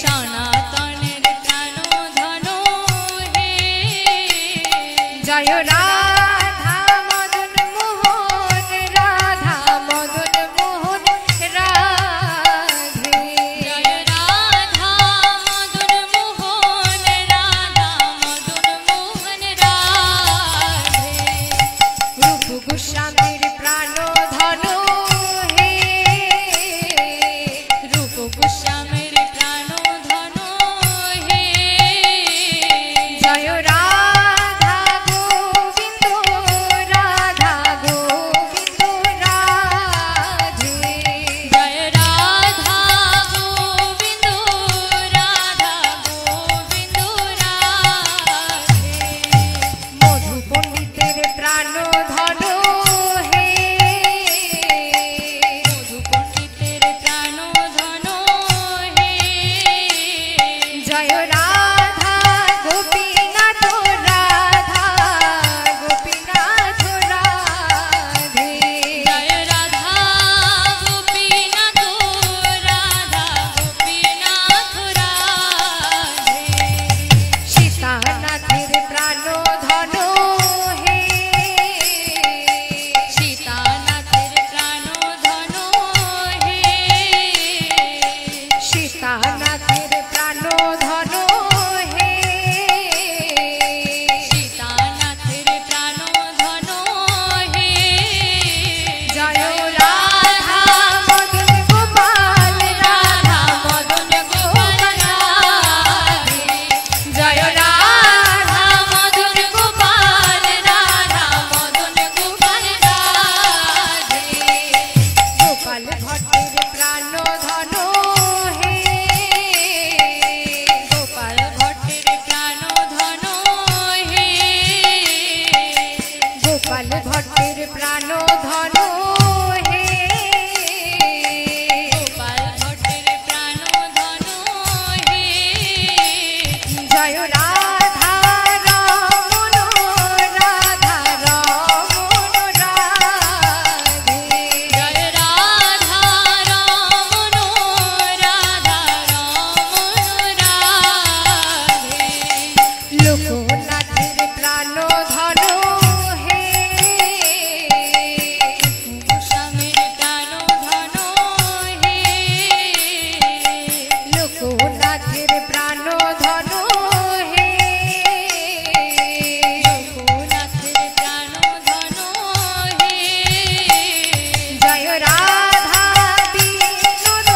সনাতনের প্রাণ ধন হে জয় রাধা মদন মোহন রাধা মদন মোহন রাধে জয় রাধা মদন মোহন রাধা মদন মোহন রাধে রূপ গোস্বামীর প্রাণ ধন হে রূপ গোস্বামীর প্রাণ ধন হে জয় রাধা গোবিন্দ রাধা গোবিন্দ রাধে জয় রাধা গোবিন্দ রাধা গোবিন্দ রাধে মধু পণ্ডিতের প্রাণ ধন হে মধু পণ্ডিতের প্রাণ ধন হে জয় রাধা গোপীনাথ রাধা গোপীনাথ রাধে জয় রাধা গোপীনাথ রাধা গোপীনাথ রাধে সীতানাথের প্রাণ ধন হে সীতানাথের প্রাণ ধন হে সীতানাথের প্রাণ ধন হে সীতানাথের প্রাণ ধন হে জয় রাধা মদন গোপাল রাধা মদন গোপাল রাধে জয় রাধা মদন গোপাল রাধা মদন গোপাল রাধে গোপাল ভট্টের প্রাণ ধন হে গোপাল ভট্টের প্রাণ ধন হে গোপাল ভট্টের প্রাণ ধন হে গোপাল ভট্টের প্রাণ ধন হে জয় রাধা রমণ রাধা রমণ রাধে জয় রাধা রমণ রাধা রমণ রাধে লোকনাথের প্রাণ ধন হে গোস্বামীর প্রাণ ধন হে লোকনাথের প্রাণ ধন হে লোকনাথের প্রাণ ধন হে জয় রাধা বিনোদ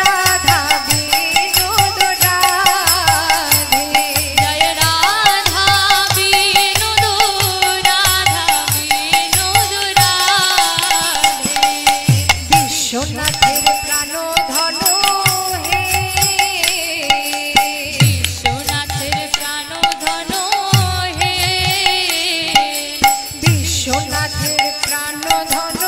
রাধা বিনোদ রাধে জয় রাধা বিনোদ রাধা বিনোদ রাধে বিশ্বনাথের প্রাণ ধন হে বিশ্বনাথের প্রাণ ধন হে বিশ্বনাথের প্রাণ ধন